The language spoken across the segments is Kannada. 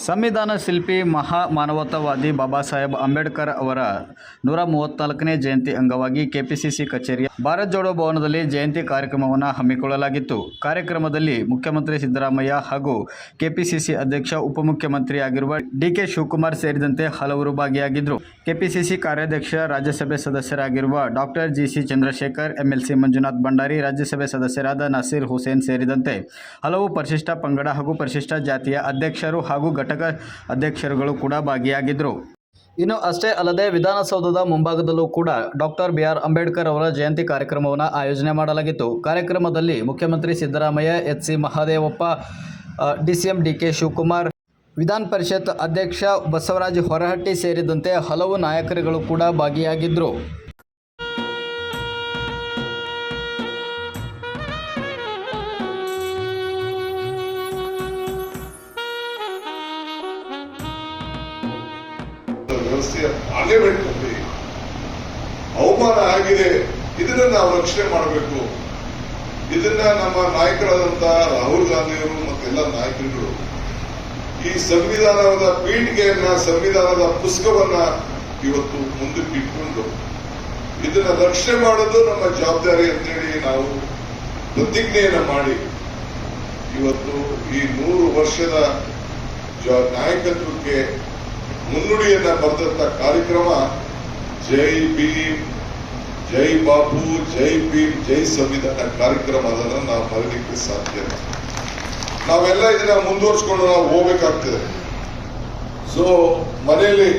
ಸಂವಿಧಾನ ಶಿಲ್ಪಿ ಮಹಾ ಮಾನವತಾವಾದಿ ಬಾಬಾ ಸಾಹೇಬ್ ಅಂಬೇಡ್ಕರ್ ಅವರ 134ನೇ ಜಯಂತಿ ಅಂಗವಾಗಿ ಕೆಪಿಸಿಸಿ ಕಚೇರಿಯ ಭಾರತ್ ಜೋಡೋ ಭವನದಲ್ಲಿ ಜಯಂತಿ ಕಾರ್ಯಕ್ರಮವನ್ನು ಹಮ್ಮಿಕೊಳ್ಳಲಾಗಿತ್ತು. ಕಾರ್ಯಕ್ರಮದಲ್ಲಿ ಮುಖ್ಯಮಂತ್ರಿ ಸಿದ್ದರಾಮಯ್ಯ ಹಾಗೂ ಕೆಪಿಸಿಸಿ ಅಧ್ಯಕ್ಷ ಉಪಮುಖ್ಯಮಂತ್ರಿ ಆಗಿರುವ ಡಿಕೆ ಶಿವಕುಮಾರ್ ಸೇರಿದಂತೆ ಹಲವರು ಭಾಗಿಯಾಗಿದ್ದರು. ಕೆಪಿಸಿಸಿ ಕಾರ್ಯಾಧ್ಯಕ್ಷ, ರಾಜ್ಯಸಭೆ ಸದಸ್ಯರಾಗಿರುವ doctor GC Chandrashekhar, MLC Manjunath Bhandari, Rajya Sabha ಸದಸ್ಯರಾದ ನಸೀರ್ ಹುಸೇನ್ ಸೇರಿದಂತೆ ಹಲವು ಪರಿಶಿಷ್ಟ ಪಂಗಡ ಹಾಗೂ ಪರಿಶಿಷ್ಟ ಜಾತಿಯ ಅಧ್ಯಕ್ಷರು ಹಾಗೂ ಘಟಕ ಅಧ್ಯಕ್ಷರುಗಳು ಕೂಡ ಭಾಗಿಯಾಗಿದ್ದರು. ಇನ್ನು ಅಷ್ಟೇ ಅಲ್ಲದೆ ವಿಧಾನಸೌಧದ ಮುಂಭಾಗದಲ್ಲೂ ಕೂಡ ಡಾಕ್ಟರ್ ಬಿ.ಆರ್. ಅಂಬೇಡ್ಕರ್ ಅವರ ಜಯಂತಿ ಕಾರ್ಯಕ್ರಮವನ್ನು ಆಯೋಜನೆ ಮಾಡಲಾಗಿತ್ತು. ಕಾರ್ಯಕ್ರಮದಲ್ಲಿ ಮುಖ್ಯಮಂತ್ರಿ ಸಿದ್ದರಾಮಯ್ಯ, ಎಚ್.ಸಿ. ಮಹದೇವಪ್ಪ, ಡಿಸಿಎಂ ಡಿ.ಕೆ. ಶಿವಕುಮಾರ್, ವಿಧಾನ ಪರಿಷತ್ ಅಧ್ಯಕ್ಷ ಬಸವರಾಜ ಹೊರಹಟ್ಟಿ ಸೇರಿದಂತೆ ಹಲವು ನಾಯಕರುಗಳು ಕೂಡ ಭಾಗಿಯಾಗಿದ್ದರು. ವ್ಯವಸ್ಥೆ ಆಗಲೇಬೇಕು. ಅವಮಾನ ಆಗಿದೆ, ಇದನ್ನ ನಾವು ರಕ್ಷಣೆ ಮಾಡಬೇಕು. ಇದನ್ನ ನಮ್ಮ ನಾಯಕರಾದಂತ ರಾಹುಲ್ ಗಾಂಧಿಯವರು ಮತ್ತೆಲ್ಲ ನಾಯಕರುಗಳು ಈ ಸಂವಿಧಾನದ ಪೀಠಿಗೆಯನ್ನ, ಸಂವಿಧಾನದ ಪುಸ್ತಕವನ್ನ ಇವತ್ತು ಮುಂದಕ್ಕೆ ಇಟ್ಕೊಂಡು ಇದನ್ನ ರಕ್ಷಣೆ ಮಾಡೋದು ನಮ್ಮ ಜವಾಬ್ದಾರಿ ಅಂತೇಳಿ ನಾವು ಪ್ರತಿಜ್ಞೆಯನ್ನ ಮಾಡಿ ಇವತ್ತು ಈ 100 ವರ್ಷದ ನಾಯಕತ್ವಕ್ಕೆ ಮುನ್ನುಡಿಯನ್ನ ಬರೆದಂತ ಕಾರ್ಯಕ್ರಮ ಜೈ ಭೀಮ್, ಜೈ ಬಾಪು, ಜೈ ಭೀಮ್, ಜೈ ಸಂವಿಧಾನ ಕಾರ್ಯಕ್ರಮ. ಅದನ್ನ ನಾವು ಮರೀಲಿಕ್ಕೆ ಸಾಧ್ಯ. ನಾವೆಲ್ಲ ಇದನ್ನ ಮುಂದುವರ್ಸ್ಕೊಂಡು ನಾವು ಹೋಗ್ಬೇಕಾಗ್ತದೆ. ಸೊ ಮನೆಯಲ್ಲಿ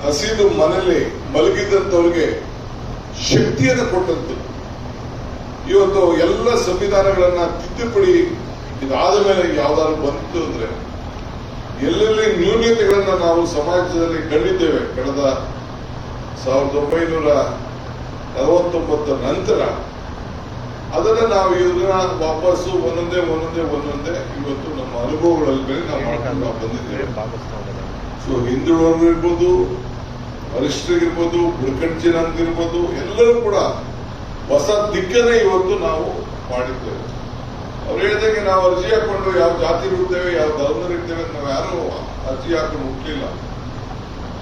ಹಸಿದು ಮನೆಯಲ್ಲಿ ಮಲಗಿದ್ದಂಥವ್ರಿಗೆ ಶಕ್ತಿಯನ್ನು ಕೊಟ್ಟಂತೆ ಇವತ್ತು ಎಲ್ಲ ಸಂವಿಧಾನಗಳನ್ನ ತಿದ್ದುಪಡಿ ಇದಾದ ಮೇಲೆ ಯಾವ್ದಾದ್ರು ಬಂತು ಅಂದ್ರೆ ಎಲ್ಲೆಲ್ಲಿ ನ್ಯೂನತೆಗಳನ್ನ ನಾವು ಸಮಾಜದಲ್ಲಿ ಕಂಡಿದ್ದೇವೆ ಕಳೆದ 1949 ನಂತರ, ಅದನ್ನ ನಾವು ಇದನ್ನ ವಾಪಸ್ಸು ಒಂದೊಂದೇ ಇವತ್ತು ನಮ್ಮ ಅನುಭವಗಳ ಮೇಲೆ ನಾವು ಮಾಡ್ಕೊಂಡು ಬಂದಿದ್ದೇವೆ. ಸೊ ಹಿಂದುಳಿದವರು ಇರ್ಬೋದು, ವರಿಷ್ಠರಿಗಿರ್ಬೋದು, ಬುಡಕಟ್ಟು ಜನಾಂಗರಿರ್ಬೋದು, ಎಲ್ಲರೂ ಕೂಡ ಹೊಸ ದಿಕ್ಕನ್ನೇ ಇವತ್ತು ನಾವು ಮಾಡಿದ್ದೇವೆ. ಅವ್ರು ಹೇಳಿದಂಗೆ ನಾವು ಅರ್ಜಿ ಹಾಕೊಂಡು ಯಾವ ಜಾತಿ ಇರ್ತೇವೆ, ಯಾವ ಧರ್ಮದಲ್ಲಿರ್ತೇವೆ, ನಾವು ಯಾರು ಅರ್ಜಿ ಹಾಕೊಂಡು ಹುಟ್ಟಲಿಲ್ಲ.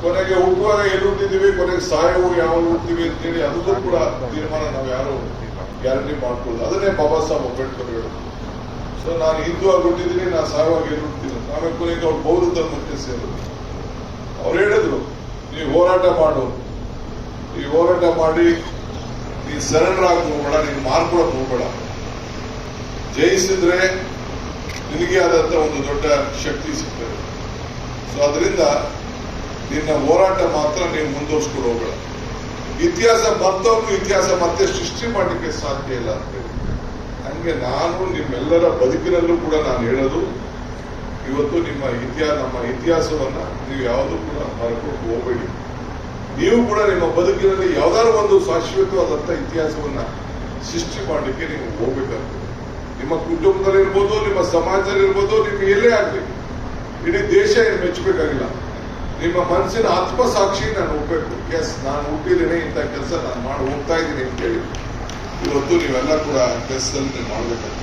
ಕೊನೆಗೆ ಹುಟ್ಟುವಾಗ ಎಲ್ಲಿ ಹುಟ್ಟಿದ್ದೀವಿ, ಕೊನೆಗೆ ಸಾಯವು ಯಾವಾಗ ಹುಡ್ತೀವಿ ಅಂತೇಳಿ ಅದಕ್ಕೂ ಕೂಡ ತೀರ್ಮಾನ ನಾವು ಯಾರು ಗ್ಯಾರಂಟಿ ಮಾಡ್ಕೊಳ್ಳೋದು. ಅದನ್ನೇ ಬಾಬಾ ಸಾಹೇಬ್ ಅಂಬೇಡ್ಕರ್ ಹೇಳಿದ್ರು. ಸೊ ನಾನು ಹಿಂದೂ ಆಗಿ ಹುಟ್ಟಿದ್ದೀನಿ, ನಾನು ಸಾಯುವಾಗ ಎಲ್ಲಿ ಹುಡ್ತೀನಿ. ಆಮೇಲೆ ಕೊನೆಗೆ ಅವ್ರು ಬೌದ್ಧ ಧರ್ಮಕ್ಕೆ ಸೇರಿದ್ರು. ಅವ್ರು ಹೇಳಿದ್ರು, ನೀವು ಹೋರಾಟ ಮಾಡು, ಈ ಹೋರಾಟ ಮಾಡಿ ನೀನು ಸರೆಂಡರ್ ಆಗಿ ಹೋಗ್ಬೇಡ, ನೀನು ಮಾರ್ಕೊಳಕ್ ಹೋಗ್ಬೇಡ. ಜಯಿಸಿದ್ರೆ ನಿನಗೆ ಆದಂತ ಒಂದು ದೊಡ್ಡ ಶಕ್ತಿ ಸಿಗ್ತದೆ. ಸೊ ಅದರಿಂದ ನಿನ್ನ ಹೋರಾಟ ಮಾತ್ರ ನೀವು ಮುಂದುವರ್ಸ್ಕೊಂಡು ಹೋಗಬೇಡ. ಇತಿಹಾಸ ಬರ್ತವ್ರು ಇತಿಹಾಸ ಮತ್ತೆ ಸೃಷ್ಟಿ ಮಾಡಲಿಕ್ಕೆ ಸಾಧ್ಯ ಇಲ್ಲ ಅಂತ ಹೇಳಿ. ಹಂಗೆ ನಾನು ನಿಮ್ಮೆಲ್ಲರ ಬದುಕಿನಲ್ಲೂ ಕೂಡ ನಾನು ಹೇಳೋದು, ಇವತ್ತು ನಮ್ಮ ಇತಿಹಾಸವನ್ನ ನೀವು ಯಾವುದೂ ಕೂಡ ಮರ್ಕೊಂಡು ಹೋಗಬೇಡಿ. ನೀವು ಕೂಡ ನಿಮ್ಮ ಬದುಕಿನಲ್ಲಿ ಯಾವ್ದಾದ್ರು ಒಂದು ಶಾಶ್ವತವಾದಂತ ಇತಿಹಾಸವನ್ನ ಸೃಷ್ಟಿ ಮಾಡಲಿಕ್ಕೆ ನೀವು ಹೋಗ್ಬೇಕಾಗ್ತದೆ. ನಿಮ್ಮ ಕುಟುಂಬದಲ್ಲಿರ್ಬೋದು, ನಿಮ್ಮ ಸಮಾಜದಲ್ಲಿರ್ಬೋದು, ನಿಮ್ಗೆ ಎಲ್ಲೇ ಆಗ್ಲಿ, ಇಡೀ ದೇಶ ಏನು ಮೆಚ್ಚಬೇಕಾಗಿಲ್ಲ. ನಿಮ್ಮ ಮನಸ್ಸಿನ ಆತ್ಮಸಾಕ್ಷಿ ನಾನು ಹೋಗ್ಬೇಕು. ಎಸ್, ನಾನು ಹುಟ್ಟಿದ್ದೀನಿ, ಇಂಥ ಕೆಲಸ ನಾನು ಮಾಡಿ ಹೋಗ್ತಾ ಇದ್ದೀನಿ ಅಂತೇಳಿ ಇವತ್ತು ನೀವೆಲ್ಲ ಕೂಡ ಕೆಲಸದಲ್ಲಿ ಮಾಡಬೇಕಾಗ್ತದೆ.